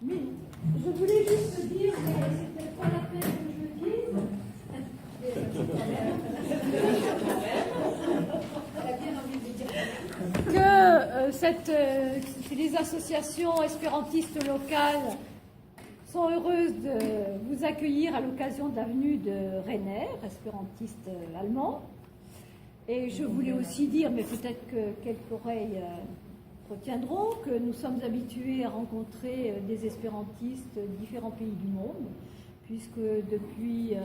Oui, je voulais juste dire, mais c'était pas la peine que je le dise. Que les associations espérantistes locales sont heureuses de vous accueillir à l'occasion de la venue de Rainer, espérantiste allemand. Et je voulais aussi dire, mais peut-être que quelques oreilles retiendront, que nous sommes habitués à rencontrer des espérantistes de différents pays du monde, puisque depuis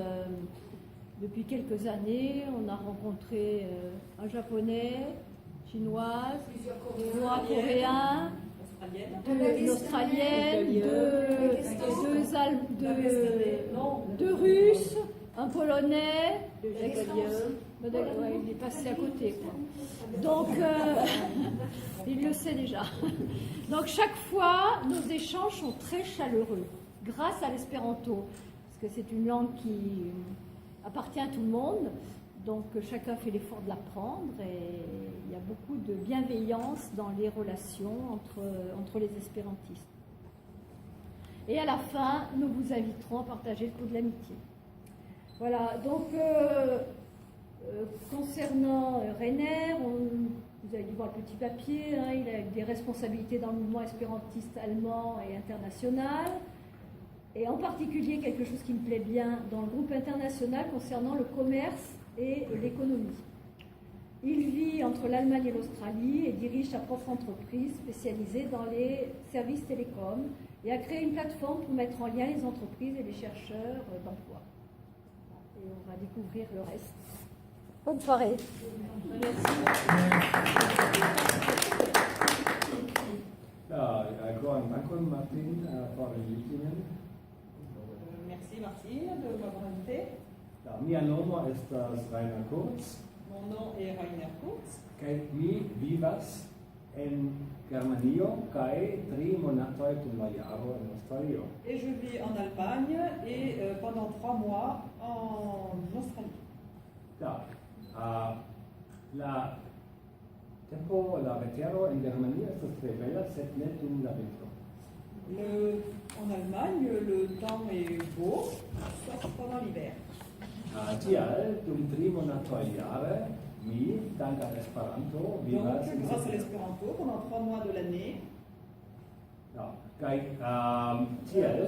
quelques années, on a rencontré un japonais, chinoise, trois coréens, une australienne, deux russes, un polonais, il est passé à côté, quoi. Donc, il le sait déjà. Donc, chaque fois, nos échanges sont très chaleureux, grâce à l'espéranto, parce que c'est une langue qui appartient à tout le monde. Donc, chacun fait l'effort de l'apprendre et il y a beaucoup de bienveillance dans les relations entre les espérantistes. Et à la fin, nous vous inviterons à partager le pot de l'amitié. Voilà, donc concernant Rainer, vous avez dû voir le petit papier, hein, il a des responsabilités dans le mouvement espérantiste allemand et international, et en particulier quelque chose qui me plaît bien dans le groupe international concernant le commerce et l'économie. Il vit entre l'Allemagne et l'Australie et dirige sa propre entreprise spécialisée dans les services télécoms et a créé une plateforme pour mettre en lien les entreprises et les chercheurs d'emploi. Et on va découvrir le reste. Bonne soirée. Merci. Merci Martine de m'avoir invité. Mia nomo estas Rainer Kurz. Mon nom est Rainer Kurz. Kaj mi vivas en Germanio kaj 3 monatoj dum la jaro en Aŭstralio. Et je vis en Allemagne et pendant 3 mois en Australie. La tempo, la vetero en Germanio estas tre bela, sed ne dum la vintro. En Allemagne, le temps est beau, sauf pendant l'hiver. Tial, dum 3 monatoj jare, mi, dank al Esperanto, vivas donc, grâce à l'espéranto, pendant 3 mois de l'année, kaj tial,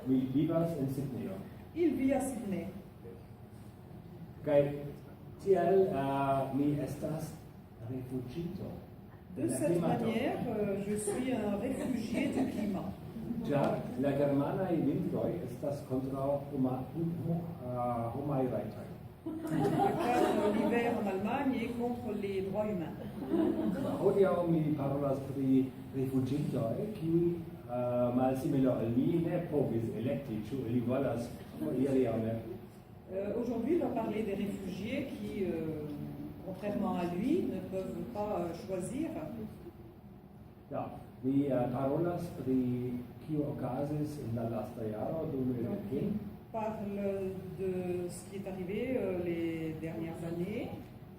mi vivas en Sidnejo. Il vit à Sydney. Kaj tial mi estas rifuĝito. De cette manière, je suis un réfugié du climat. Car la germanaj vintroj estas kontraŭ homaj rajtoj. Car l'hiver en Allemagne est contre les droits humains. Hodiaŭ mi parolas pri rifuĝintoj, kiuj malsimile al mi ne povis elekti, ĉu ili volas iri aŭ ne. Aujourd'hui, il va parler des réfugiés qui, contrairement à lui, ne peuvent pas choisir. Mi parolas pri kio okazis en la lasta jaro 2015. Parle de ce qui est arrivé les dernières années.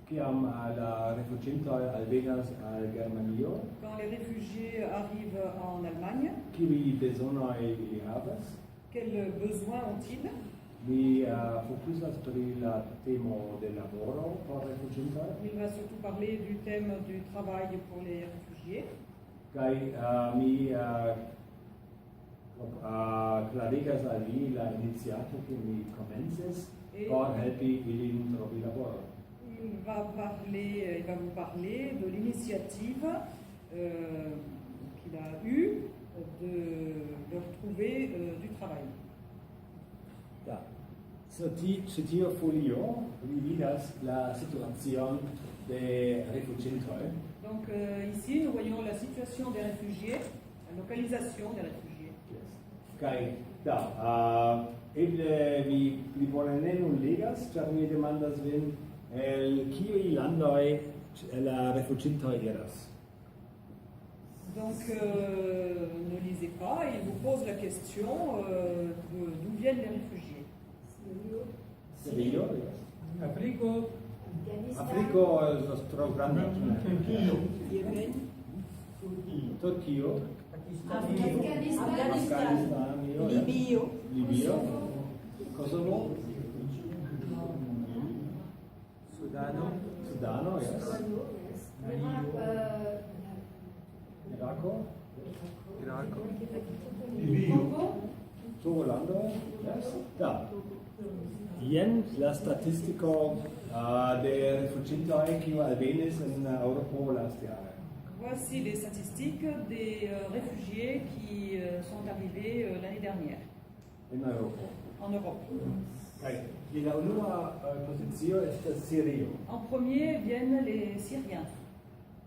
Kiam la rifuĝintoj alvenas al Germanio. Quand les réfugiés arrivent en Allemagne. Kiuj bezonoj ili havas? Quels besoins ont-ils? Mi fokusas pri la temo de laboro por rifuĝintoj. Il va surtout parler du thème du travail pour les réfugiés. Kaj mi klarigas al vi la iniciato que mi komencis por helpi ilin trovi laboron. Il va vous parler de l'initiative qu'il a eue de retrouver du travail. Sur tiu folio vi vidas la situacion de rifuĝintoj. Donc ici nous voyons la situation des réfugiés, la localisation des réfugiés. Kaj eble vi pli bone ne nun legas, ĉar mi demandas vin el kiuj landoj la rifuĝintoj iras. Donc ne lisez pas, il vous pose la question d'où viennent les réfugiés. Serio? Afriko. Afriko estas tro granda. Yémen. Turkio. Afghanistan, Libio, Kosovo, Sudano, yes. Irako, Togo Lando, yes. Da. Jen la statistico de rifugiati qui albenis in Europa last Jahre. Voici les statistiques des réfugiés qui sont arrivés l'année dernière In Europa. en Europe. Okay. La unua posizione è Sirio. En premier viennent les Syriens.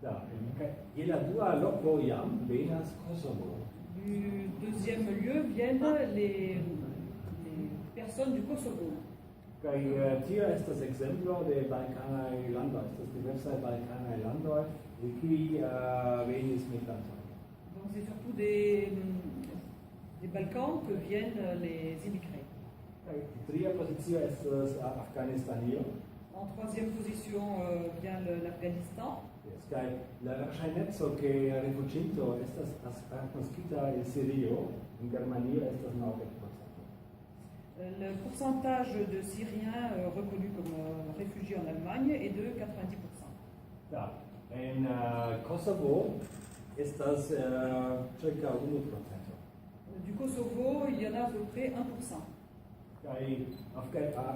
Da. Okay. La dua loko jam venas Kosovo. Du deuxième lieu viennent les personnes du Kosovo. Kaj tio estas ekzemplo de balkanaj landoj, estas diversaj balkanaj landoj, de kiuj venis migrantoj. Donc c'est surtout des Balkans que viennent les immigrés. Kaj tria pozicio estas Afganistanio. En troisième position vient l'Afghanistan. Kaj la verŝajneco ke rifuĝinto estas agnoskita en Sirio, en Germanio estas 90%. Le pourcentage de Syriens reconnus comme réfugiés en Allemagne est de 90%. Da. En Kosovo estas circa 1%. Du Kosovo, il y en a à peu près 1%. Kaj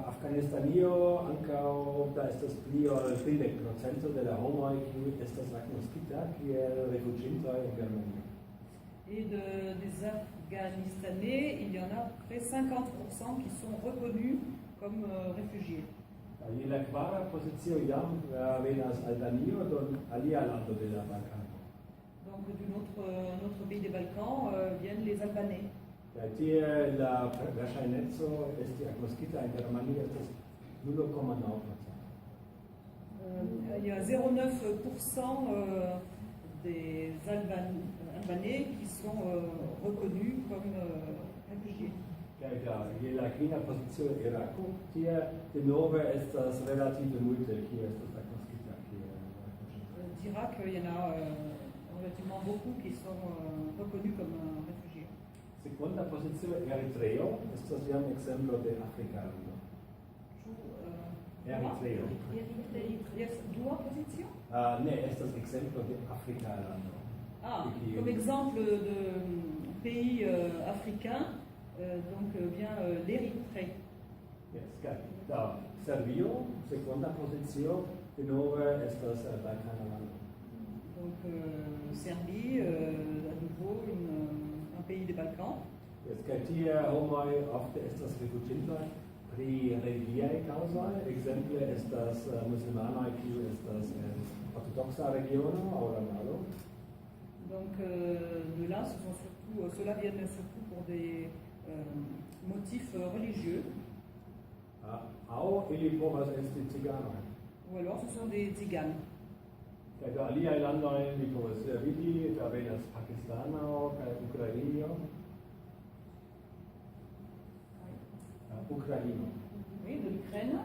Afganistanio ankaŭ da estas pli ol 30% de la homoj kiuj estas agnoskita kiel rifuĝintoj en Germanio. Et des Afghanistanais, il y en a à peu près 50% qui sont reconnus comme réfugiés. Je la kvara pozicio jam venas Albanio don alia lando de la Balkano. Donc d'un autre pays des Balkans viennent les Albanais. Kaj tie la verŝajneco esti agnoskita en Germanio estas 0,9%. Il y a 0,9% des Albanais qui sont reconnus comme réfugiés. Je la kvina pozicio Irako, tie denove estas relative multe kiu estas agnoskita kiel rifuĝintoj. D'Irak, il y en a relativement beaucoup qui sont reconnus comme réfugiés. Seconda pozicio Eritreo, estas jam ekzemplo de afrika lando. Eritreo. Yes, dua position? Ne, estas ekzemplo de afrika lando. Comme exemple de pays africain, donc vient l'Érythrée. Yes, da Serbio, seconda pozicio, denove estas balkana lando. Donc Serbie, à nouveau un pays des Balkans. Yes, kaj tie homoj ofte estas rifuĝintoj pri religiaj kaŭzoj, ekzemple estas muslimanoj kiuj estas en ortodoksa regiono aŭ la malo. Donc de là, ceux-là viennent surtout pour des motifs religieux. Aŭ ili povas esti ciganoj. Ou alors ce sont des tziganes. Kaj do aliaj landoj vi povas vidi, da venas Pakistano kaj Ukrainio. Ukraino. Oui, de l'Ukraine,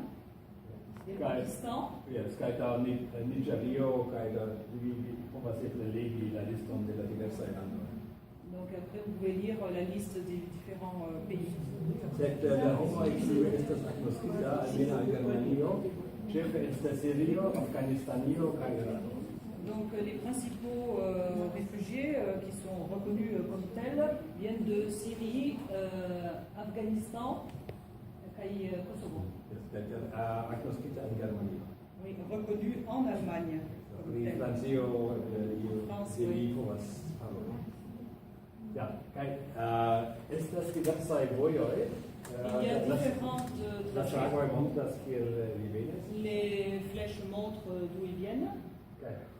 et le Pakistan. Yes, kaj da Nigerio, kaj da vi povas eble legi la liston de la diversaj landoj. Donc après, vous pouvez lire la liste des différents pays. Sed la homoj kiuj estas agnoskita almena en Germanio, ĉefe estas Sirio, Afganistanio kaj Irano. Donc les principaux réfugiés qui sont reconnus comme tels viennent de Syrie, Afghanistan et Kosovo. Agnoskita en Germanio. Oui, reconnus en Allemagne. Pri Francio de vi povas paroli. Ja, kaj estas diversaj vojoj. Il y a différentes La flagoj montras kiel vi venas. Les flèches montrent d'où ils viennent.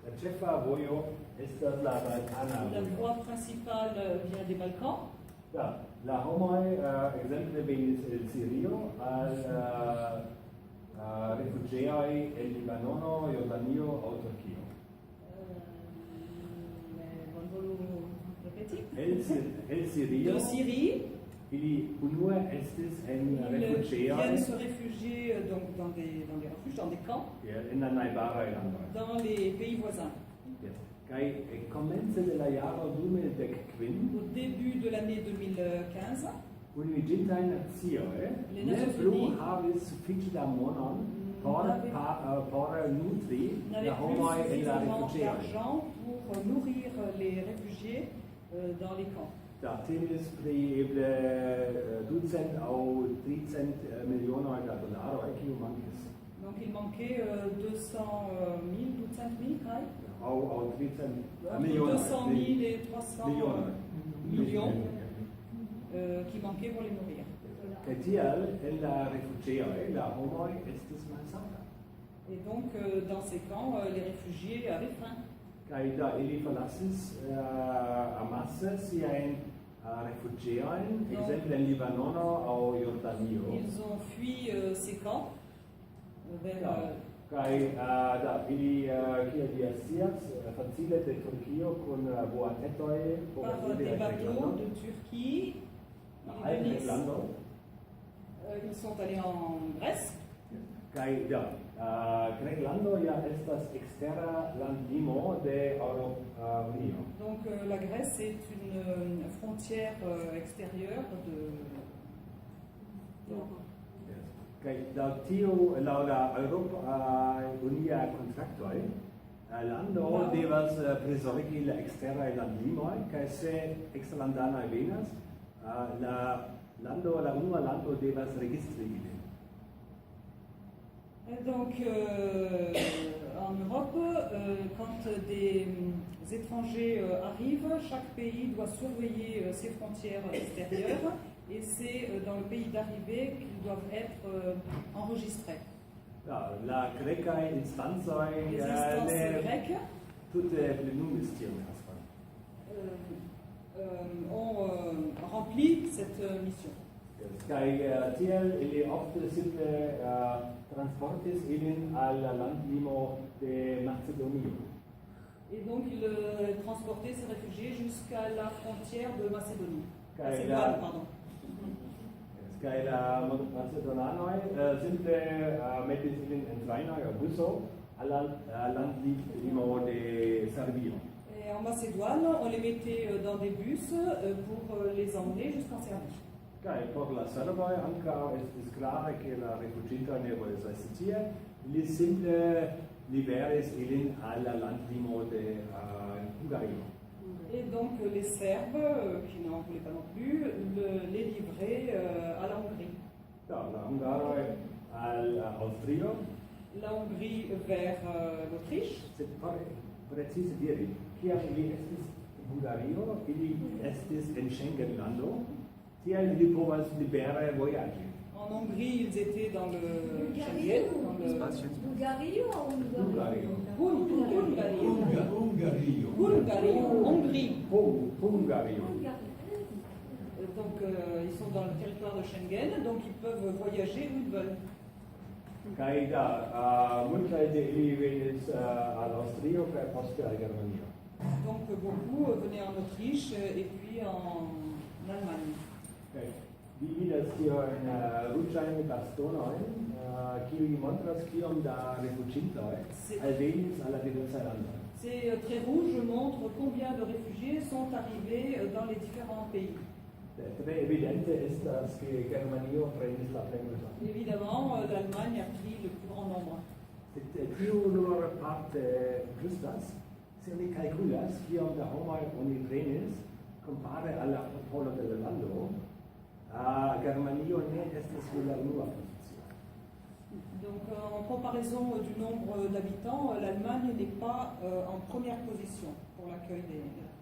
La ĉefa vojo estas la balkana La vojo. voie principale vient des Balkans. La homoj ekzemple venis el Sirio al rifuĝejoj el Libanono, Jordanio aŭ Turkio. El Sirio De Syrie, ili unue estis en ils rifuĝejoj viennent se réfugier donc, dans des refuges, dans des camps, en la najbaraj landoj. dans les pays voisins. Kaj komence de la jaro 2010 début de l'année 2015, Univiginta Nazione Le ne Nazioni plu Unite havis sufiĉa monon por nutri n'avait la plus homoj en la suffisamment rifuĝejoj. d'argent pour nourrir les réfugiés dans les camps. Da temis pri eble 200 aŭ 300 milionoj da dolaroj kiu mankis. Donc il manquait 200 000, 200 000, right? Aŭ 300 Entre milionoj. 200 000 et 300 Milionoj. millions qui manquaient pour les nourrir. Kaj tial en la rifuĝejoj la homoj estis malsataj. Et donc dans ces camps, les réfugiés avaient faim. Kaj da ili forlasis amase siajn rifuĝejojn, ekzemple en Libanono aŭ Jordanio. Ils ont fui ces camps vers Ja. Kaj da ili, kiel vi scias, facile de Turkio kun boatetoj por par iri des al bateaux Greklando. de Turquie. Al Ils venaient- Greklando. Ils sont allés en Grèce. Kaj ja, Greklando ja estas ekstera landlimo de Eŭropa. Donc la Grèce est une frontière extérieure de d'Europe. Kaj laŭ tiu, laŭ la Eŭropa Unia kontraktoj, lando Ja. devas prizorgi la eksteraj landlimoj, kaj se eksterlandanoj venas, la unua lando devas registri ilin. Et donc, en Europe, quand des étrangers arrivent, chaque pays doit surveiller ses frontières extérieures et c'est dans le pays d'arrivée qu'ils doivent être enregistrés. Ja, la grekaj instancoj Les instances ne grecques tute plenumis tion taskon. ont rempli cette mission. Kaj tiel ili ofte simple transportis ilin al la landlimo de Macedonio. Et donc, ils transportaient ces réfugiés jusqu'à la frontière de Macédonie. Kaj Macédoine, la, pardon. kaj la Macedonanoj simple metis ilin en trajnoj aŭ buso al la landlimo de Serbio. Et en Macédoine, on les mettait dans des bus pour les emmener jusqu'en Serbie. Kaj por la serboj ankaŭ estis klare, ke la rifuĝintoj ne volis resti tie. Ili simple liveris ilin al la landlimo de Hungario. Et donc les Serbes, qui n'en voulaient pas non plus, les livraient à la Hongrie. Ja, la hungaroj al Aŭstrio, La Hongrie vers l'Autriche. sed por precize diri, kiam ili estis en Hungario, ili estis en Schengen-lando, tial ili povas libere vojaĝi. En Hongrie, ils étaient dans le Schengen, dans le Bulgarie ou Hungario. Bulgarie, Hongrie. Hungario. Donc ils sont dans le territoire de Schengen, donc ils peuvent voyager où ils veulent. Kaj da, multaj de ili venis al Aŭstrio kaj poste al Germanio. Donc beaucoup venaient en Autriche et puis en Allemagne. Kaj vi vidas tiujn ruĝajn bastonojn, kiuj montras kiom da rifuĝintoj alvenis al la diversaj landoj. Ces traits rouges montrent combien de réfugiés sont arrivés dans les différents pays. Tre evidente estas ke Germanio prenis la plejmulton. Évidemment, l'Allemagne a pris le plus grand nombre. Tio nur parte ĝustas, se oni kalkulas kiom da homoj oni prenis kompare al la popolo de la lando, Germanio ne estas sur la unua pozicio. Donc en comparaison du nombre d'habitants, l'Allemagne n'est pas en première position pour l'accueil des réfugiés.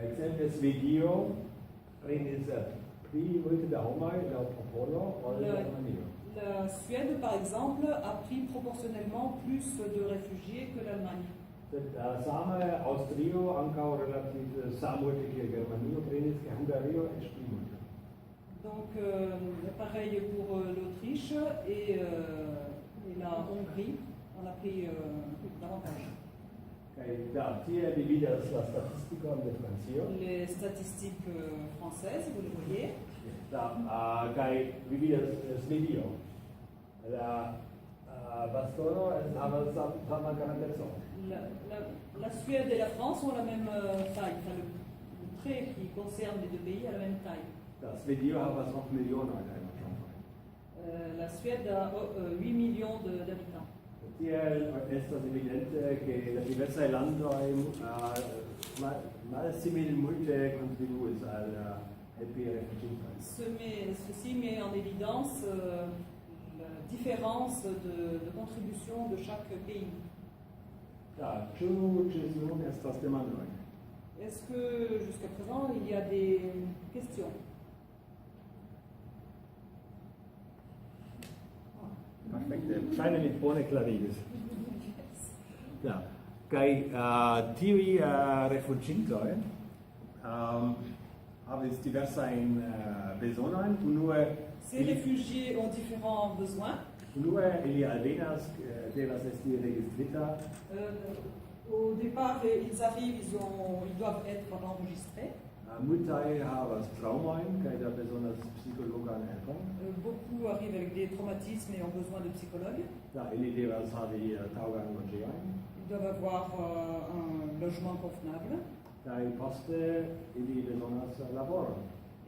Ekzemple Svedio prenis pli multe da homoj laŭ popolo ol Germanio. La Suède, par exemple, a pris proportionnellement plus de réfugiés que l'Allemagne. Sed same Aŭstrio ankaŭ relative samulte kiel Germanio prenis, kaj Hungario eĉ pli multe. Donc pareil pour l'Autriche et la Hongrie, on a pris davantage. Kaj da, tie vi vidas la statistikon de Francio. Les statistiques françaises, vous les voyez. Da, kaj vi vidas Svedio. La bastono havas saman grandecon. La Suède et la France ont la même taille, enfin, le trait qui concerne les deux pays a la même taille. Das Video hat was auch Millionen Einwohner. La Suède a 8 millions d'habitants. Estas evidente che diverse landi mal simil multe contribuis al helpi refugiados. Ceci met en évidence la différence de contribution de chaque pays. Ja, ĉu ĝis nun estas demandoj? Est-ce que jusqu'à présent il y a des questions? Perfekte, ŝajne mi bone klarigis. Ja, kaj tiuj rifuĝintoj havis diversajn bezonojn. Ces réfugiés ont différents besoins. Unue ili alvenas, devas esti registrita. Au départ, ils arrivent, ils doivent être enregistrés. Multaj havas traumojn kaj da bezonas psikologan helpon. Beaucoup arrivent avec des traumatismes et ont besoin de psychologues. Ja, ili devas havi taŭgan loĝejojn. Ils doivent avoir un logement convenable. Kaj poste ili bezonas laboron.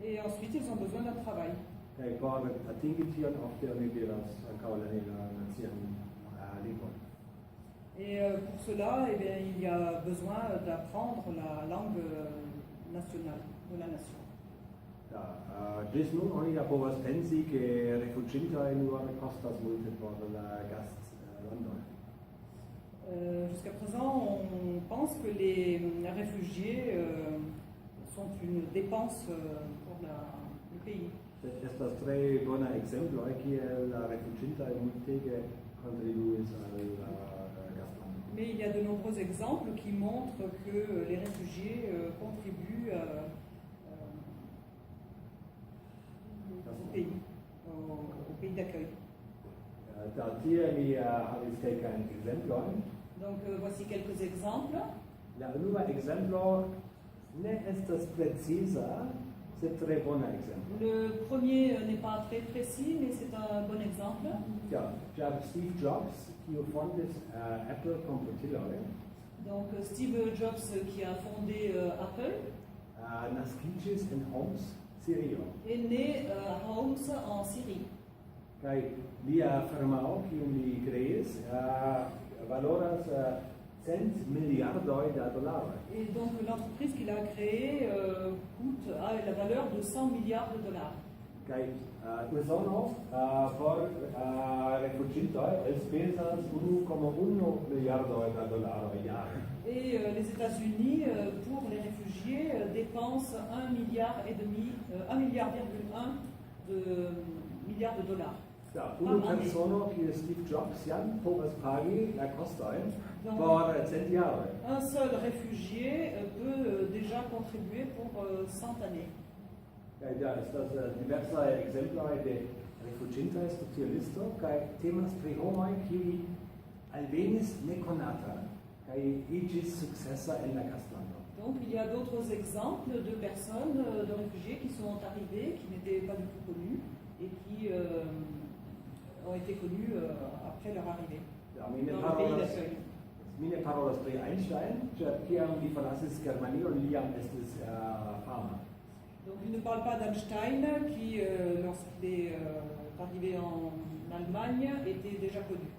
Et ensuite, ils ont besoin d'un travail. Kaj por atingi tion ofte oni devas ankaŭ lerni la nacian lingvon. Et pour cela, eh bien, il y a besoin d'apprendre la langue nationale de la nation. Ja, ĝis nun oni ja povas pensi ke rifuĝintoj nur kostas multe por la gastlandoj. Jusqu'à présent, on pense que les réfugiés sont une dépense pour le pays. Estas tre bona ekzemploj kiel la rifuĝintoj multege kontribuis al gastlando. Mais il y a de nombreux exemples qui montrent que les réfugiés contribuent au pays d'accueil. Tie mi havis kelkajn ekzemplojn. Donc voici quelques exemples. La unua ekzemplo ne estas preciza, sed tre bona ekzemplo. Le premier n'est pas très précis, mais c'est un bon exemple. Ja, Steve Jobs, kiu fondis Apple komputiloj, Donc Steve Jobs qui a fondé Apple naskiĝis en Homs, Sirio. est né à Homs en Syrie. Kaj lia firmao, kiun li kreis, valoras 100 miliardoj da dolaroj. Et donc l'entreprise qu'il a créée a la valeur de 100 milliards de dollars. Kaj Usono por rifuĝintoj elspezas 1,1 miliardoj da dolaroj jare. Et les États-Unis, pour les réfugiés, dépensent 1,1 milliard de dollars. Ja, unu persono kiel Steve Jobs jam povas pagi la kostojn por 100 jaroj. Un seul réfugié peut déjà contribuer pour 100 années. Kaj ja estas diversaj ekzemploj de rifuĝintaj specialistoj kaj temas pri homoj kiuj alvenis nekonata kaj iĝis sukcesa en la gastlando. Donc il y a d'autres exemples de personnes, de réfugiés qui sont arrivés, qui n'étaient pas du tout connus et qui ont été connus après leur arrivée Ja, dans le pays d'accueil. mi ne parolas pri Einstein, ĉar kiam li forlasis Germanion li jam estis fama. Donc il ne parle pas d'Einstein qui, lorsqu'il est arrivé en Allemagne, était déjà connu.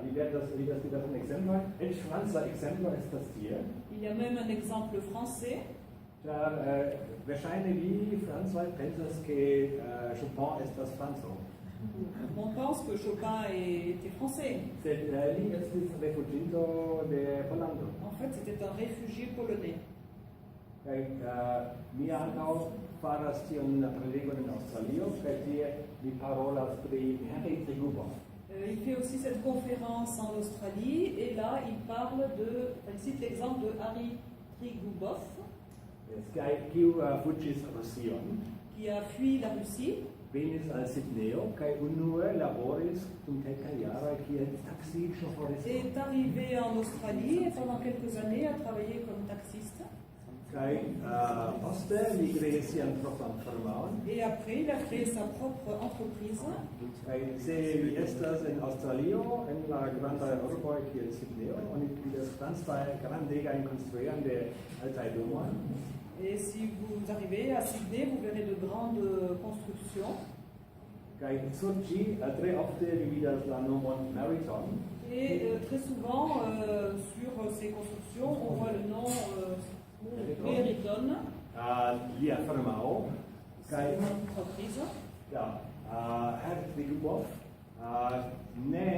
Vi vidas diversajn ekzemplojn. Eĉ franca ekzemplo estas tie. Il y a même un exemple français. Ĉar verŝajne vi francoj pensas ke Chopin estas franco. On pense que Chopin était français. Sed li estis rifuĝinto de Pollando. En fait, c'était un réfugié polonais. Kaj mi ankaŭ faras tion prelegon en Aŭstralio, kaj tie mi parolas pri Harry Triguboff. Il fait aussi cette conférence en Australie et là il cite l'exemple de Harry Triguboff Kiu fuĝis Rusion, qui a fui la Russie, venis al Sidnejo kaj unue laboris dum kelkaj jaroj kiel taksiŝoforisto. est arrivé en Australie et pendant quelques années a travaillé comme taxiste. Kai poste li kreis sian propran firmaon. Et après, il a créé sa propre entreprise. Kai se li estas en Australio, en la grandaj urboj kiel Sidnejo, oni vidas grandegajn konstruaĵojn de altaj domoj. Et si vous arrivez à Sydney, vous verrez de grandes constructions. Kai sur ĝi tre ofte vi vidas la nomon Meriton. Et très souvent, sur ces constructions, on voit le nom Meriton, Lia firmao. c'est une entreprise. Herr Trigubov ne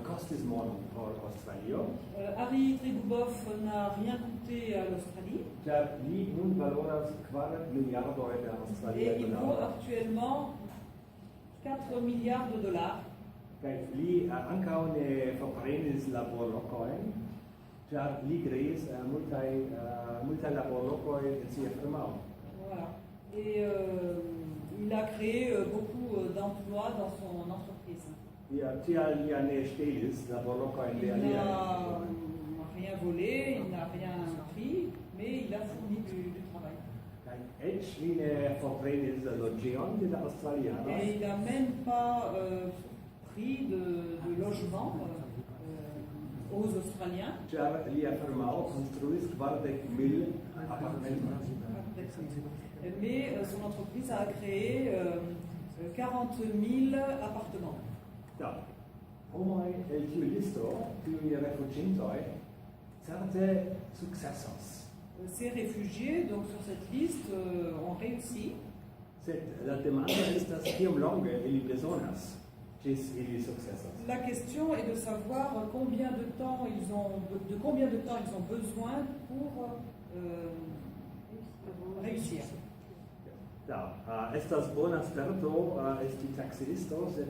kostis monon por Australio. Harry Trigubov n'a rien coûté à l'Australie. Ĉar li nun valoras 4 miliardoj de Et australiaj il vaut dolaroj. actuellement 4 milliards de dollars. Kaj li ankaŭ ne forprenis laborlokojn, ĉar li kreis multaj laborlokoj en sia firmao. Voilà. Et il a créé beaucoup d'emplois dans son entreprise. Tial li ne ŝtelis laborlokojn de Il aliaj. n'a rien volé, il n'a rien pris, mais il a fourni du travail. Kaj eĉ li ne forprenis loĝejon de la aŭstralianoj. Et il n'a même pas pris de logement aux Australiens. Ĉar lia firmao konstruis 40,000 apartamentojn. Mais son entreprise a créé 40 000 appartements. Homoj el tiu listo, tiuj rifuĝintoj, certe sukcesos. Ces réfugiés, donc sur cette liste, ont réussi. Sed la demando estas kiom longe ili bezonas ĝis ili sukcesos. La question est de savoir combien de temps ils ont besoin pour réussir. Estas bona sperto esti taksiisto, sed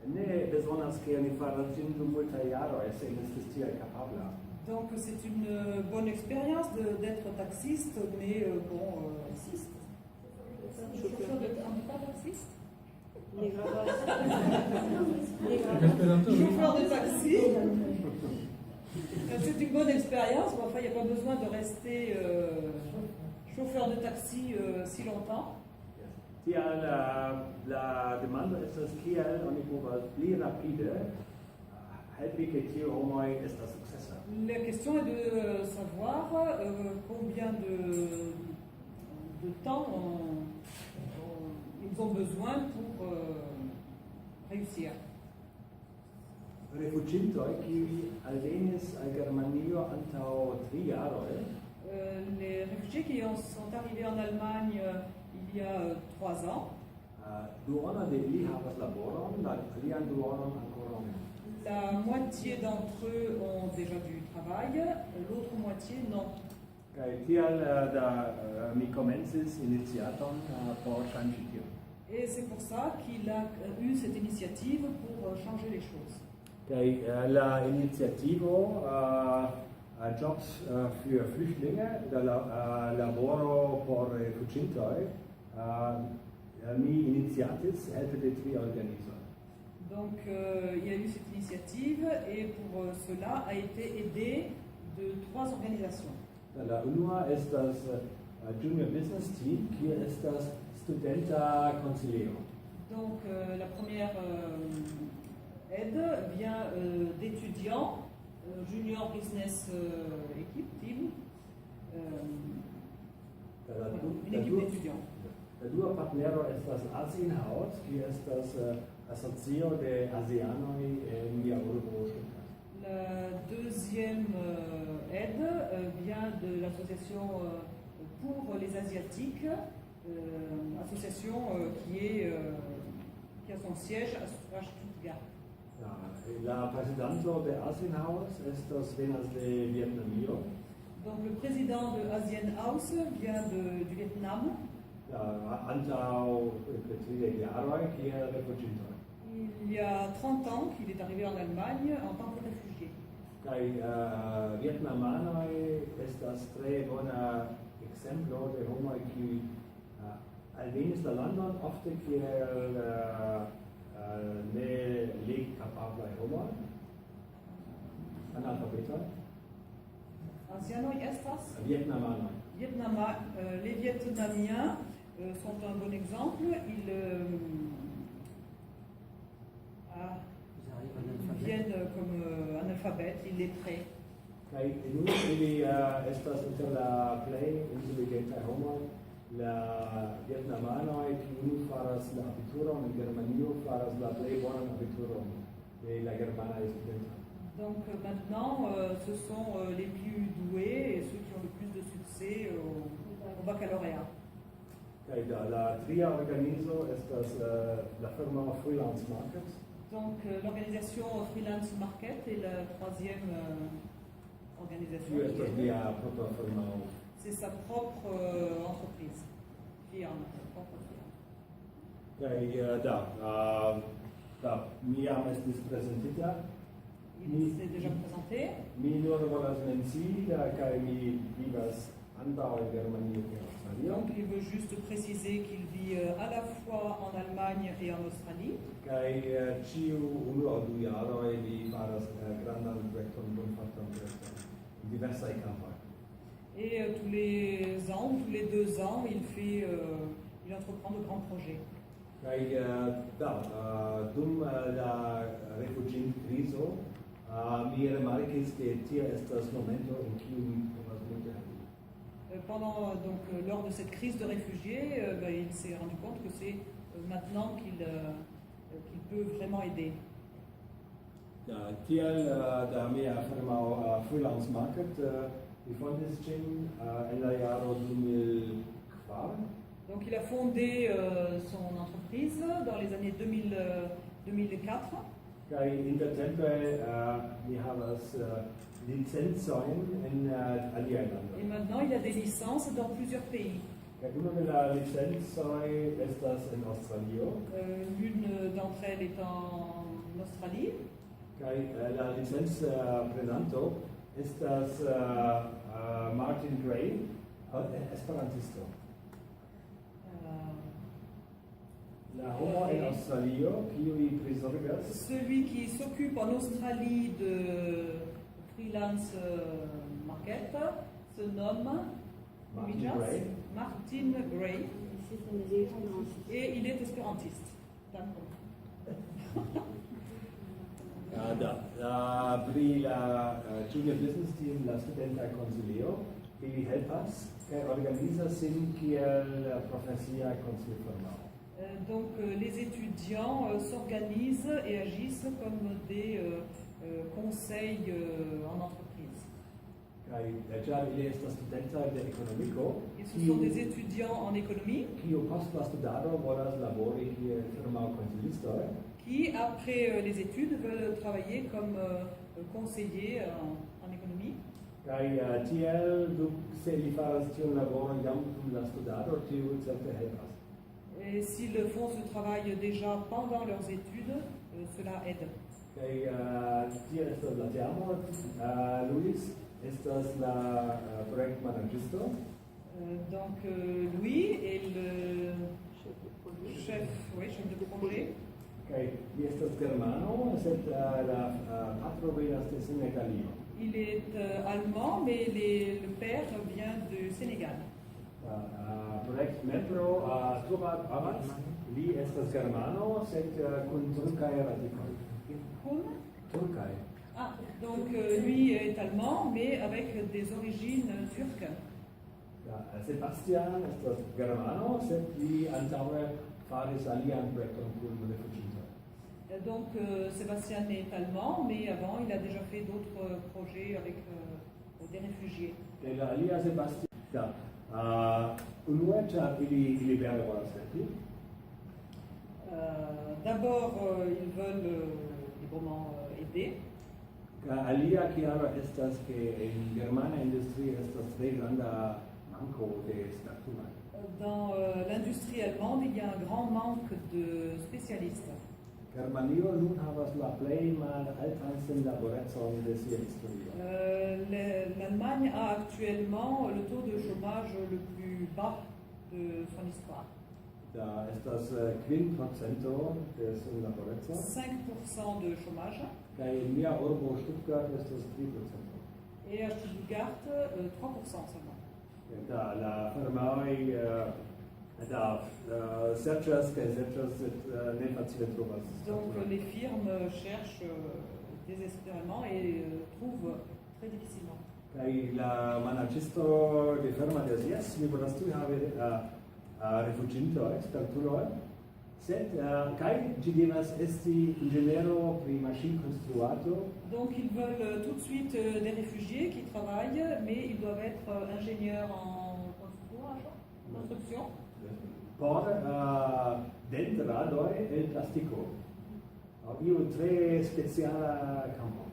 ne bezonas ke oni faras ĝin dum multaj jaroj, se oni estis tiel kapabla. Donc c'est une bonne expérience d'être taxiste, mais chauffeur de taxiste. Chauffeur de taxi. C'est une bonne expérience, mais enfin il n'y a pas besoin de rester chauffeur de taxi si longtemps. Tial la demando estas kiel oni povas pli rapide helpi ke tiu homoj estas sukcesa. La question est de savoir combien de temps ils ont besoin pour réussir. Rifuĝintoj, kiuj alvenis al Germanio antaŭ 3 jaroj, Les réfugiés qui sont arrivés en Allemagne il y a 3 ans, duono de ili havas laboron, la alian duonon ankoraŭ ne. la moitié d'entre eux ont déjà du travail, l'autre moitié non. Kaj tial mi komencis iniciaton por ŝanĝi tion. Et c'est pour ça qu'il a eu cette initiative pour changer les choses. Kaj la iniciativo Jobs für Flüchtlinge, la laboro por rifuĝintoj, mi iniciatis helpe de 3 organizoj. Donc il y a eu cette initiative et pour cela a été aidé de 3 organisations. La unua estas Junior Business Team, kie estas studenta konsilio. Donc la première aide vient d'étudiants, Junior Business Team, une équipe d'étudiants. La dua partnero estas Asian House, kie estas asocio de azianoj en mia urbo Stuttgart. La deuxième aide vient de l'association pour les Asiatiques, association qui a son siège à Stuttgart. La prezidanto de Asian House venas de Vietnamio. Donc le président de Asian House vient du Vietnam. Antaŭ 30 jaroj kiel rifuĝinto. Il y a 30 ans qu'il est arrivé en Allemagne en tant que réfugié. Kaj vietnamanoj estas tre bona ekzemplo de homoj kiuj alvenis la landon ofte kiel ne legkapablaj homoj, analfabetoj. Asianoj estas. Vietnamanoj. Les Vietnamiens sont un bon exemple. Ils viennent comme analphabètes, illettrés. Kaj nun ili estas inter la plej inteligentaj homoj. La vietnamanoj kiuj faras la abituron en Germanio faras la plej bonan abituron de la germanaj studentoj. Donc maintenant, ce sont les plus doués et ceux qui ont le plus de succès au baccalauréat. Kaj la tria organizo estas la firma Freelance Market. Donc l'organisation Freelance Market est la troisième organisation. Kiu estas via propra firma? C'est sa propre entreprise, firme, propre firme. Kaj mi jam estis prezentita. Il s'est déjà présenté. Mi nur volas mencii, kaj mi vivas antaŭ en Germanio kaj Aŭstralio. Donc il veut juste préciser qu'il vit à la fois en Allemagne et en Australie. Kaj ĉiu unu aŭ du jaroj li faras grandan projekton, bonfartan projekton en diversaj kampoj. Et tous les ans, tous les 2 ans, il entreprend de grands projets. Kaj dum la rifuĝin-krizo mi remarkis ke tio estas momento en kiu mi povas multe helpi. Lors de cette crise de réfugiés, il s'est rendu compte que c'est maintenant qu'il peut vraiment aider. Tiel mia firma Freelance Market li fondis ĝin en la jaro 2004. Donc il a fondé son entreprise dans les années 2004. Kaj intertempe mi havas licencojn en aliaj landoj. Et maintenant il a des licences dans plusieurs pays. Kaj unu de la licencoj estas en Aŭstralio. L'une d'entre elles est en Australie. Kaj la licencprenanto estas Martin Gray, esperantisto. La homo en Australio, kiuj prizorgas. Celui qui s'occupe en Australie de Freelance Market se nomme Martin Gray. Et il est espérantiste. Pri la Junior Business Team, la studentaj konsilio, ili helpas kaj organizas sin kiel profesia konsilformao. Donc les étudiants s'organisent et agissent comme des conseils en entreprise. Ils sont des étudiants en économie qui, après les études, veulent travailler comme conseillers en économie. Et s'ils font ce travail déjà pendant leurs études, cela aide. Luis estas la projektmanaĝisto. Donc Louis est le chef de projet. Kaj li estas germano, sed la patro venas de Senegalio. Il est allemand, mais le père vient du Sénégal. Projektmembro Turat Amat, li estas germano, sed kun turkaj radikoj. Kun? Turkaj. Ah, donc lui est allemand, mais avec des origines turques. Sebastian estas germano, sed li antaŭe faris alian projekton kun rifuĝintoj. Donc Sébastien est allemand, mais avant il a déjà fait d'autres projets avec des réfugiés. Et la alia Sebastian, unue ĉar ili vere volas helpi. D'abord, ils veulent librement aider. Alia kialo estas ke en germana industrio estas tre granda manko de spertuloj. Dans l'industrie allemande, il y a un grand manque de spécialistes. Germanio nun havas la plej malaltajn laborecon de sia historio. L'Allemagne a actuellement le taux de chômage le plus bas de son histoire. Estas 5% de sun laboreco. 5% de chômage. Kaj en mia urbo Stuttgart estas 3%. Et à Stuttgart, 3% seulement. Da la fermai da searchers che searchers ne facile trovare. Donc les firmes cherchent désespérément et trouvent très difficilement. Kai la managisto de firma de SIS mi volas tu have rifuginto expertulo sed kai gi devas esti ingeniero pri maschin construato. Donc ils veulent tout de suite des réfugiés qui travaillent, mais ils doivent être ingénieurs en construction. Por dentradoi el plastico. Io tre speciala campo.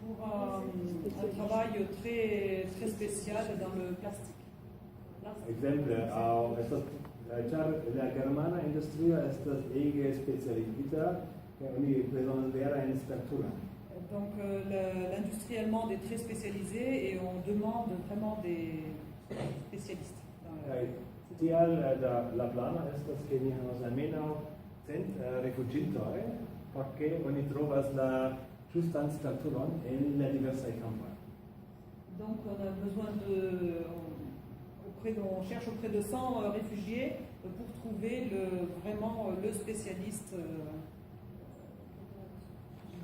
Pour un travail très, très spécial dans le plastique. Exemple, ĉar la germana industrio estas ege specialigita kaj oni bezonas veran sperturon. Donc l'industrie allemande est très spécialisée et on demande vraiment des spécialistes. Kaj tial la plano estas ke ni havas almenaŭ 100 rifuĝintoj, por ke oni trovas la ĝustan sperturon en la diversaj kampoj. Donc on a besoin on cherche auprès de 100 réfugiés pour trouver vraiment le spécialiste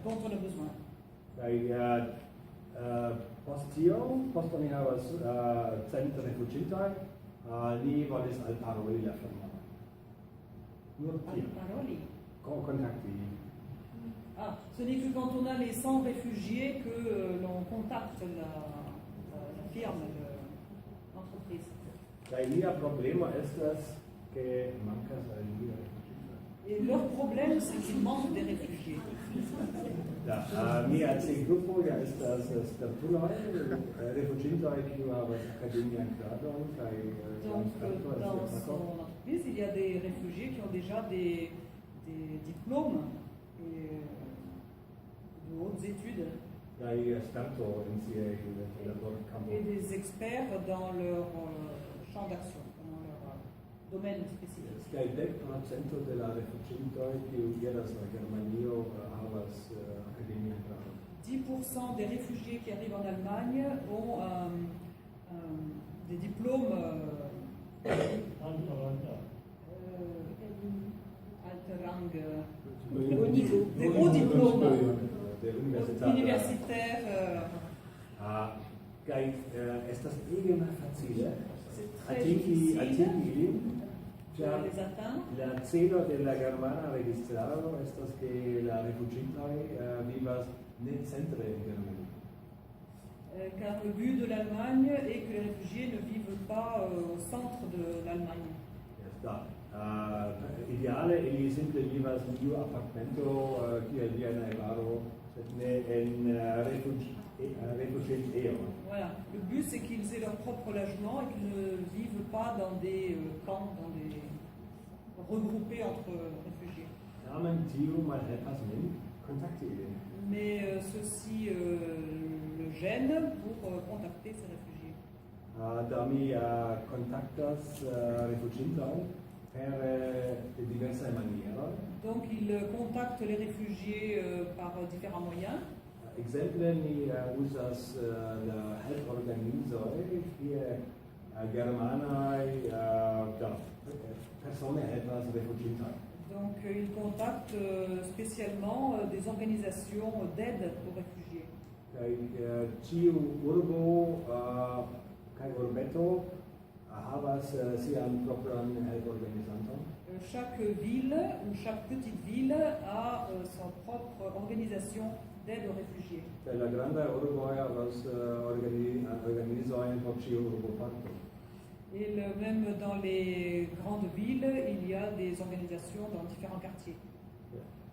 dont on a besoin. Post oni havas 100 rifuĝintoj, li volis alparoli la firmon. Nur tiel. Alparoli. Kontakti. Ah, ce n'est que quand on a les 100 réfugiés que l'on contacte la firme, l'entreprise. Kaj lia problemo estas ke mankas al lia rifuĝintoj. Et leur problème, c'est qu'il manque des réfugiés. Mia C-grupo ja estas spertuloj, rifuĝintoj kiu havas akademian gradon kaj Donc dans son entreprise, il y a des réfugiés qui ont déjà des diplômes et de hautes études. Kaj sperto en siaj laborkampoj. Et des experts dans leur champ d'action, dans leur domaine spécifique. Kaj 10% de la rifuĝintoj kiu iras al Germanio havas akademian gradon. 10% des réfugiés qui arrivent en Allemagne ont des diplômes Alterrang, des hauts diplômes universitaires. Kaj estas ege malfacile C'est très atingi difficile ilin, de ĉar les atteindre. la celo de la germana registraro estas ke la rifuĝintoj vivas ne centre en Germanio. Car le but de l'Allemagne est que les réfugiés ne vivent pas au centre de l'Allemagne. Ideale ili simple vivas en iu apartamento kiel via najbaro, sed ne en rifuĝejo. Voilà. Le but c'est qu'ils aient leur propre logement et qu'ils ne vivent pas dans des camps, regroupés entre réfugiés. Tamen tiu malhelpas min kontakti ilin. Mais ceci le gêne pour contacter ces réfugiés. Da mi kontaktas rifuĝintojn per diversaj manieroj. Donc il contacte les réfugiés par différents moyens. Exemple ni uzas la helporganizoj, kie germanaj persone helpas rifuĝintojn. Donc il contacte spécialement des organisations d'aide aux réfugiés. Kaj ĉiu urbo kaj urbeto havas sian propran helporganizanton. Chaque ville ou chaque petite ville a sa propre organisation d'aide aux réfugiés. Kaj la grandaj urboj havas organizojn por ĉiu urboparto. Et même dans les grandes villes, il y a des organisations dans différents quartiers.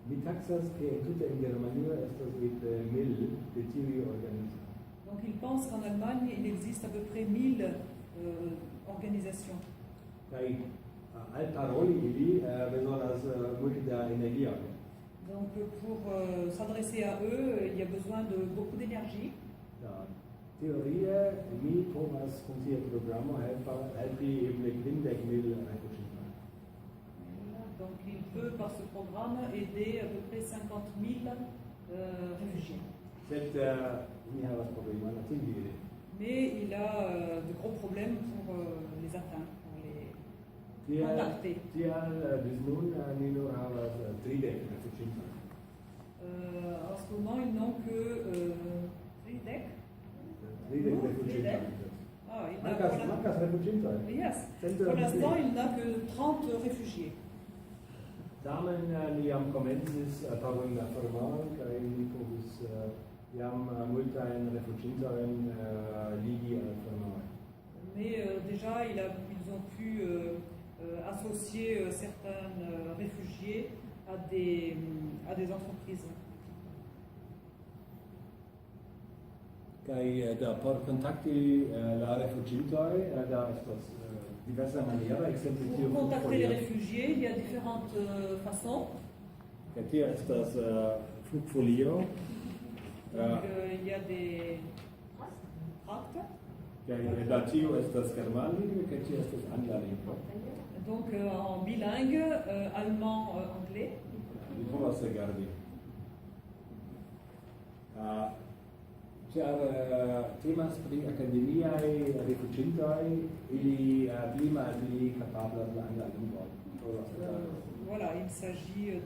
Mi taksas ke tute en Germanio estas 1000 de tiuj organizaĵoj. Donc il pense qu'en Allemagne, il existe à peu près 1000 organisations. Kaj alparoli ili bezonas multe da energio. Donc pour s'adresser à eux, il y a besoin de beaucoup d'énergie. Teorie mi povas kun tia programo helpi eble 50.000 rifuĝintoj. Donc il peut par ce programme aider à peu près 50 000 réfugiés. Sed Ni havas problemon atingi ilin. Mais il a de gros problèmes pour les atteindre, pour les contacter. Tial bis nun ni nur havas 30 rifuĝintoj. En ce moment, ils n'ont que 30. 30 rifuĝintoj. Ah, il n'a pour Mankas rifuĝintoj. yes. Pour l'instant, il n'a que 30 réfugiés. Tamen ni jam komencis paroli la formon kaj ni povis jam multajn rifuĝintojn ligi al formoj. Mais déjà, ils ont pu associer certains réfugiés à des entreprises. Kaj por kontakti la rifuĝintoj da estas diversa maniera, ekzemple Pour tiu contacter les réfugiés, il y a différentes façons. Kaj tio estas flugfolio. Donc, il y a des tracts. Kaj da tio estas germanlingve kaj tio estas anglalingve. Donc en bilingue, allemand, anglais. Vi povas rigardi. Ĉar temas pri akademiaj rifuĝintoj, ili pli malpli kapablas la anglan lingvon. Voilà, il s'agit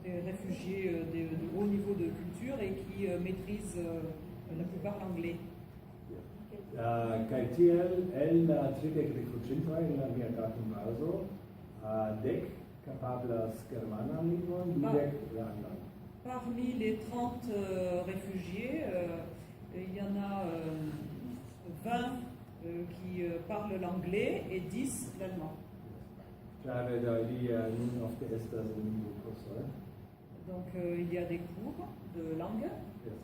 des réfugiés de haut niveau de culture et qui maîtrisent la plupart l'anglais. Kaj tiel el la 30 rifuĝintoj en la mia datumbazo, 10 kapablas germanan lingvon, 20 la anglan. Parmi les 30 réfugiés, il y en a 20 qui parlent l'anglais et 10 l'allemand. Car ili nun ofte estas en lingvokursoj. Donc il y a des cours de langue.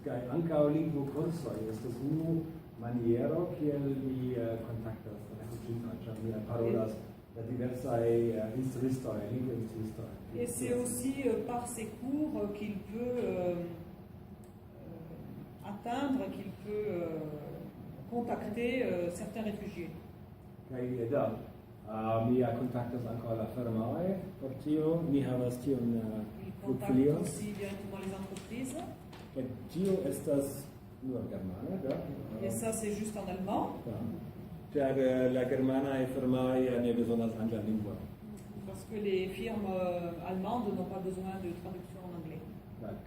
Kaj ankaŭ lingvokursoj estas unu maniero kiel mi kontaktas rifuĝintojn, ĉar mi parolas la diversaj instruistoj, lingvoinstruistoj. Et c'est aussi par ces cours qu'il peut atteindre, qu'il peut contacter certains réfugiés. Kaj mi kontaktas ankaŭ la firmaoj, por tio mi havas tiun Il contacte flugfolion. aussi directement les entreprises. Kaj tio estas nur germane, da? Et ça, c'est juste en allemand. Car la germanaj firmaoj ne bezonas anglan lingvon. Parce que les firmes allemandes n'ont pas besoin de traduction en anglais.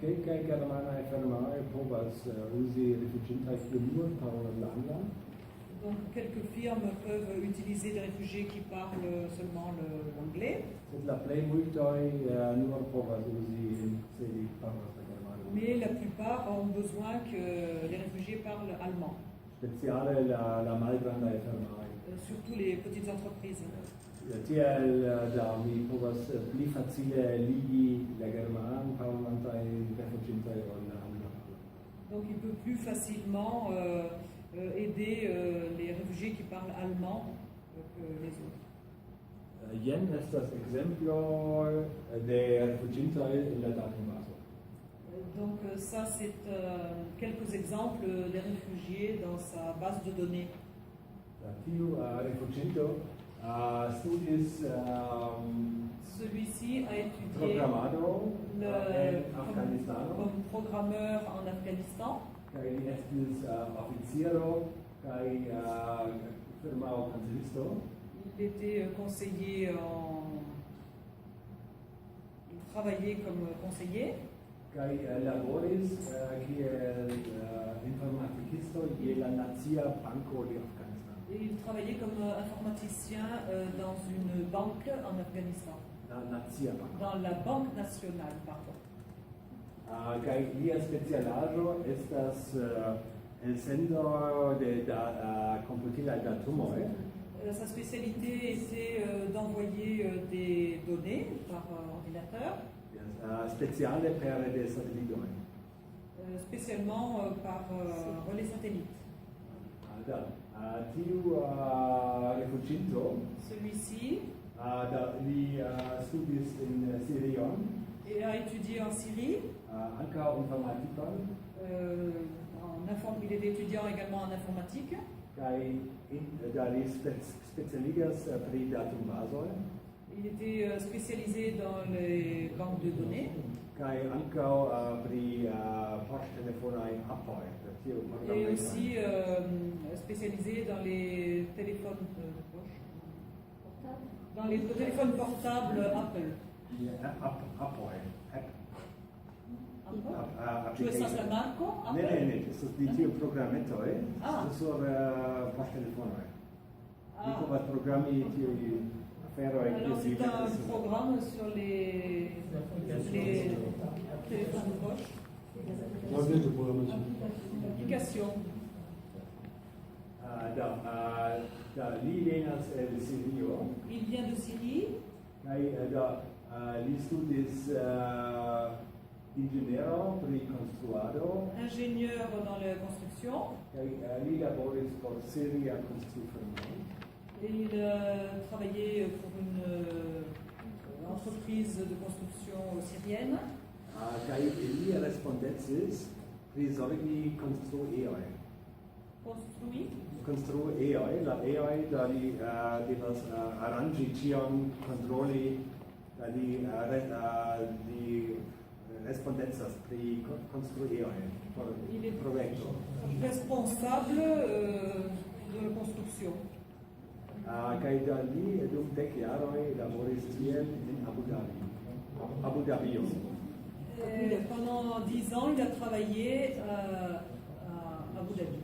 Kelkaj germanaj firmaoj povas uzi rifuĝintojn kiu nur parolas la anglan. Donc quelques firmes peuvent utiliser des réfugiés qui parlent seulement l'anglais. Sed la plejmultoj nur povas uzi se li parolas la germanan. Mais la plupart ont besoin que les réfugiés parlent allemand. Speciale la malgrandaj firmaoj. Surtout les petites entreprises. Tiel da mi povas pli facile ligi la germanan parolantajn rifuĝintojn ol la anglan. Donc il peut plus facilement aider les réfugiés qui parlent allemand que les autres. Jen estas ekzemplo de rifuĝintoj en la datumbazo. Donc ça, c'est quelques exemples des réfugiés dans sa base de données. Tiu rifuĝinto studis Celui-ci a étudié programado en comme Afganistano programmeur en Afghanistan. kaj li estis oficiro kaj firmao kancelisto. Il était conseiller Il travaillait comme conseiller. Kaj laboris kiel informatikisto je la Nacia Banko de Afganistan. Et il travaillait comme informaticien dans une banque en Afghanistan. La Nacia Banko. Dans la Banque nationale, pardon. Kaj lia specialaĵo estas elsendo de komputilaj datumoj. Sa spécialité était d'envoyer des données par ordinateur. Speciale per de satelitoj. Spécialement par relais satellite. Tiu rifuĝinto Celui-ci li studis en Sirion a étudié en Syrie. ankaŭ informatikon Il est étudiant également en informatique. kaj li specialigas pri datumbazoj. Il était spécialisé dans les banques de données. Kai ankaŭ pri poŝtelefonaj apoj. Et aussi spécialisé dans les téléphones de poche. Dans les téléphones portables Apple. Apoj. Tu veux ça la marque? Ne, estas tiu programetoj sur poŝtelefonoj. Vi povas programi tiuj aferoj. Alors c'est un programme sur les téléphones de poche. Application. Li venas el Sirio. Il vient de Syrie. Kaj li studis inĝeniero pri konstruado. Ingénieur dans la construction. Kaj li laboris por siria konstrufirmo. Et il travaillait pour une entreprise de construction syrienne. Kaj li respondecis pri zorgi konstruejoj. Konstruejoj, la ejoj, da li devas aranĝi ĉion, kontroli, da li respondecas pri konstruejoj por projekto. Responsable de la construction. Kaj da li dum 10 jaroj laboris tiel en Abu Dhabi. Pendant 10 ans, il a travaillé à Abu Dhabi.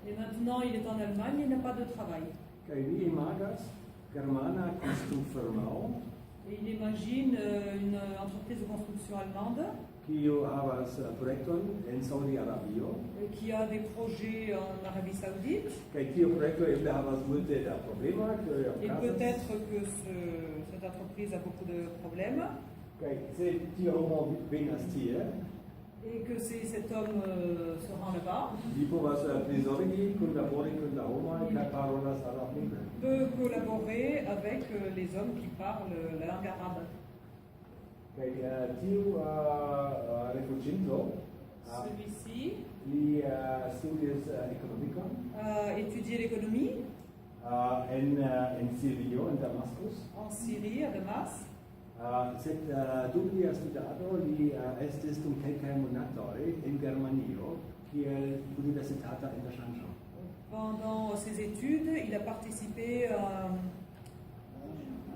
Et maintenant, il est en Allemagne, il n'a pas de travail. Et il imagine une entreprise de construction allemande qui a des projets en Arabie Saoudite. Et peut-être que cette entreprise a beaucoup de problèmes. Et que cet homme se rend là-bas. Peut collaborer avec les hommes qui parlent la langue arabe. Celui-ci a étudié l'économie en Syrie, à Damas. Sed dum lia studado li estis dum kelkaj monatoj en Germanio kiel universitata interŝanĝo. Pendant ses études, il a participé à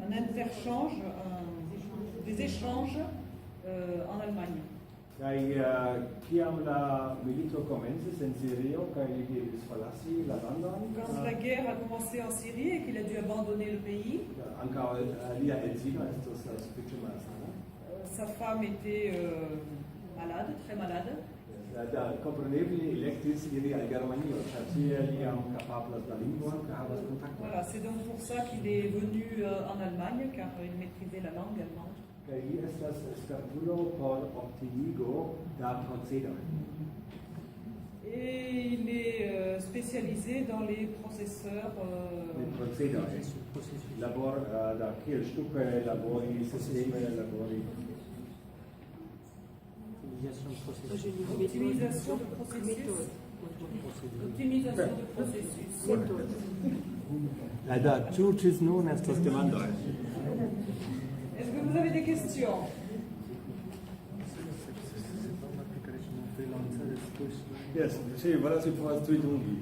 un interchange, des échanges en Allemagne. Kaj kiam la milito komencis en Sirio kaj li devis forlasi la landon. Quand la guerre a commencé en Syrie et qu'il a dû abandonner le pays, ankaŭ lia edzino estis sufiĉe malsana. Sa femme était malade, très malade. Kompreneble elektis iri al Germanio, ĉar tie li jam kapablas la lingvon kaj havas kontakton. Voilà, c'est donc pour ça qu'il est venu en Allemagne, car il maîtrisait la langue allemande. Kaj li estas spertulo por optimigo da procedoj. Et il est spécialisé dans les processeurs. Les procedoj. Labor da kiel ŝtuke labori, sisteme labori. Optimisation de processus. Optimisation de processus. Ĉu ĝis nun estas demandoj? Est-ce que vous avez des questions? Yes, sì, voilà, si povas tuj dungi.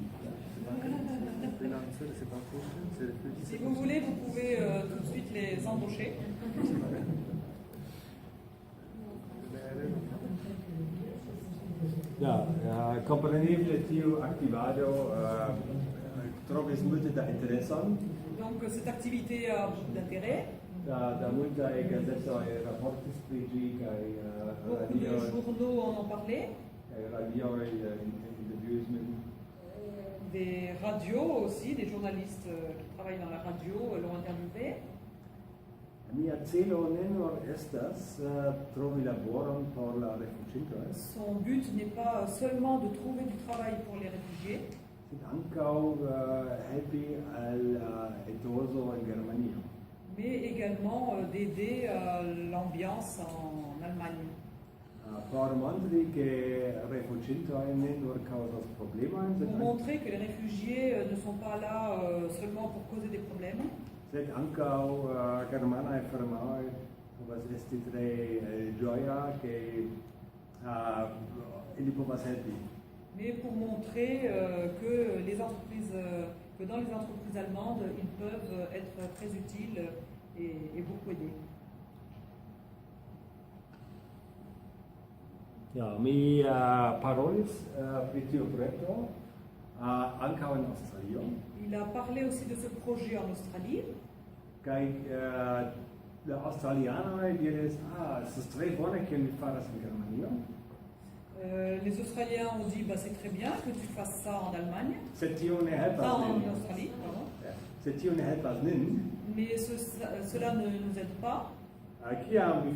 Si vous voulez, vous pouvez tout de suite les embaucher. Kompreneble tiu aktivado trovis multe da intereson. Donc cette activité a beaucoup d'intérêt. Da multaj gazetoj raportis pri ĝi kaj Beaucoup de journaux en ont parlé. Radioj intervjuis min. Des radios aussi, des journalistes qui travaillent dans la radio l'ont interviewé. Mia celo ne nur estas trovi laboron por la rifuĝintoj. Son but n'est pas seulement de trouver du travail pour les réfugiés, sed ankaŭ helpi al etoso en Germanio. Mais également d'aider à l'ambiance en Allemagne. Por montri ke rifuĝintoj ne nur kaŭzas problemojn, Pour montrer que les réfugiés ne sont pas là seulement pour causer des problèmes, Sed ankaŭ germanaj firmaoj povas esti tre ĝoja ke ili povas helpi. Mais pour montrer que que dans les entreprises allemandes, ils peuvent être très utiles et beaucoup aider. Ja, mi parolis pri tiu projekto ankaŭ en Aŭstralio. Il a parlé aussi de ce projet en Australie. Kaj la aŭstralianoj diris, estas tre bone ke mi faras en Germanio. Les Australiens ont dit c'est très bien que tu fasses ça en Allemagne, Sed tio ne helpas en nin. Australie, pardon. Sed tio ne helpas nin. Mais cela ne nous aide pas. Kiam vi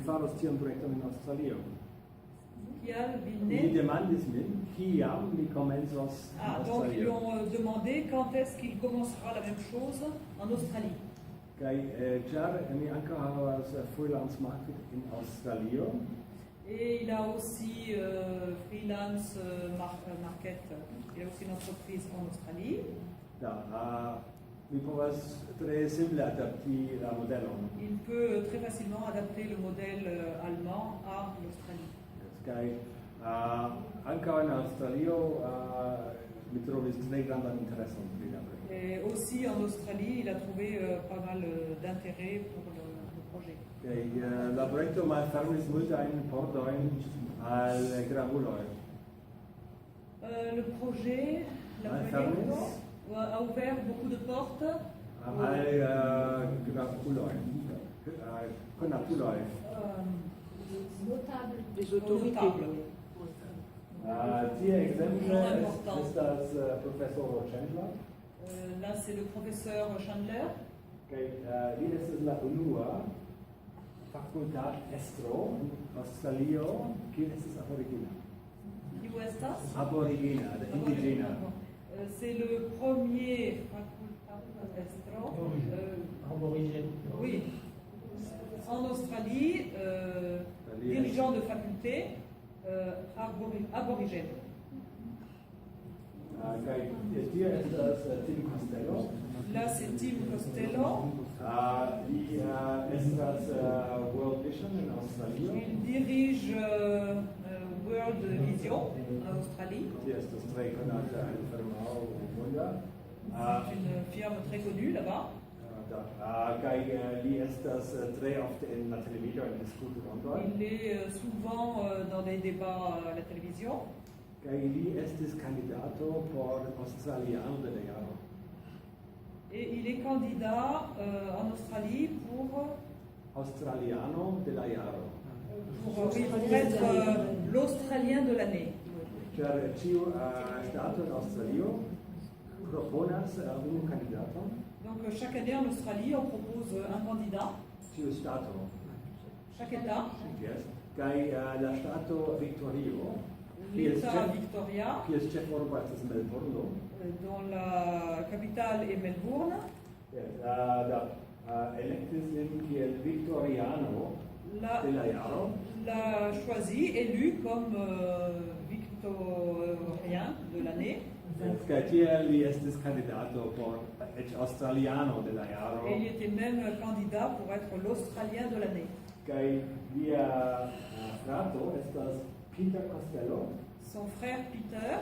faros tiun projekton en Aŭstralio? Kial vi Ili ne- demandis min, kiam mi komencos en donc ils Aŭstralio. ont demandé quand est-ce qu'il commencera la même chose en Australie. Kaj ĉar mi ankaŭ havas freelance market en Aŭstralio, Et il a aussi freelance market, il a aussi une entreprise en Australie. mi povas tre simple adapti la modelon. Il peut très facilement adapter le modèle allemand à l'Australie. Kaj ankaŭ en Aŭstralio mi trovis tre grandan intereson pri la projekto. Et aussi en Australie, il a trouvé pas mal d'intérêt pour le projet. Kaj la projekto malfermis multajn pordojn al gravuloj. Le projet, la Malfermis projet a ouvert beaucoup de portes al gravuloj, konatuloj. Notable. Les autorités. notables. Tie ekzemple Important. estas profesoro Chandler. Là, c'est le professeur Chandler. Kaj li estas la unua fakultatestro en Aŭstralio, kiu estas aborigena. Kiu estas? Aborigena, indigena. C'est le premier facultatestro. Oui. En Australie, dirigeant de faculté aborigène. Kaj tie estas Tim Costello. Là, c'est Tim Costello. Li estas World Vision en Aŭstralio. Il dirige World Vision en Australie. Tie estas tre konata firmao monda. C'est une firme très connue là-bas. Kaj li estas tre ofte en la televido en diskutrondoj. Il est souvent dans des débats à la télévision. Kaj li estis kandidato por Australiano de la jaro. Et il est candidat en Australie pour Australiano de la jaro. être l'Australien de l'année. Ĉar ĉiu ŝtato en Aŭstralio proponas unu kandidaton. Donc chaque année en Australie, on propose un candidat, Ĉiu ŝtato. chaque État. Yes. Kaj la ŝtato Victorio, L'État Victoria, kies ĉefurbo estas Melburno, dont la capitale est Melbourne, elektis lin kiel Victoriano l'a de la jaro. choisi, élu comme Victorien de l'année. Kaj tiel li estis kandidato por eĉ Australiano de la jaro. Et il était même candidat pour être l'Australien de l'année. Kaj lia frato estas Peter Costello. Son frère Peter,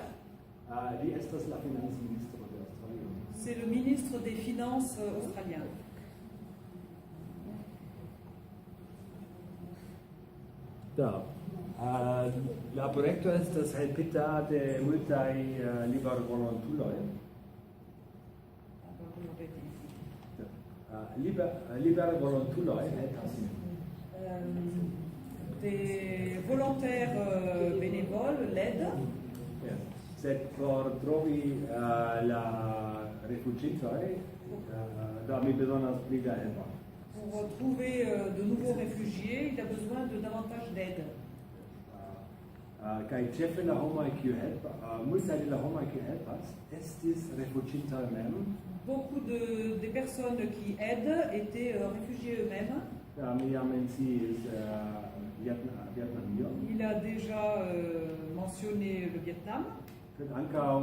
Li estas la financministro de Aŭstralio. c'est le ministre des Finances australien. La projekto estas helpita de multaj libervolontuloj. Libervolontuloj helpas min. Des volontaires bénévoles l'aident. Sed por trovi la rifuĝintoj, mi bezonas pli da helpo. Pour trouver de nouveaux réfugiés, il a besoin de davantage d'aide. Kaj ĉefe la homoj kiuj helpas, multaj de la homoj kiuj helpas, estis rifuĝintoj mem. Beaucoup des personnes qui aident étaient réfugiés eux-mêmes. Mi jam menciis Vietnamio. Il a déjà mentionné le Vietnam. Sed ankaŭ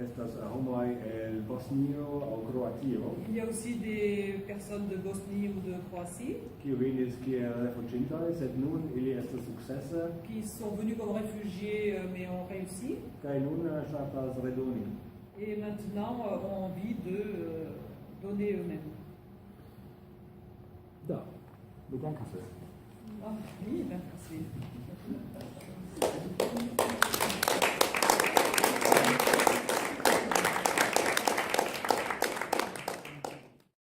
estas homoj el Bosnio aŭ Kroatio, Il y a aussi des personnes de Bosnie ou de Croatie kiu venis kiel rifuĝintoj, sed nun ili estas sukcese qui sont venus comme réfugiés mais ont réussi kaj nun ŝatas redoni. et maintenant ont envie de donner eux-mêmes. Da, bedanke se. Ah oui, merci.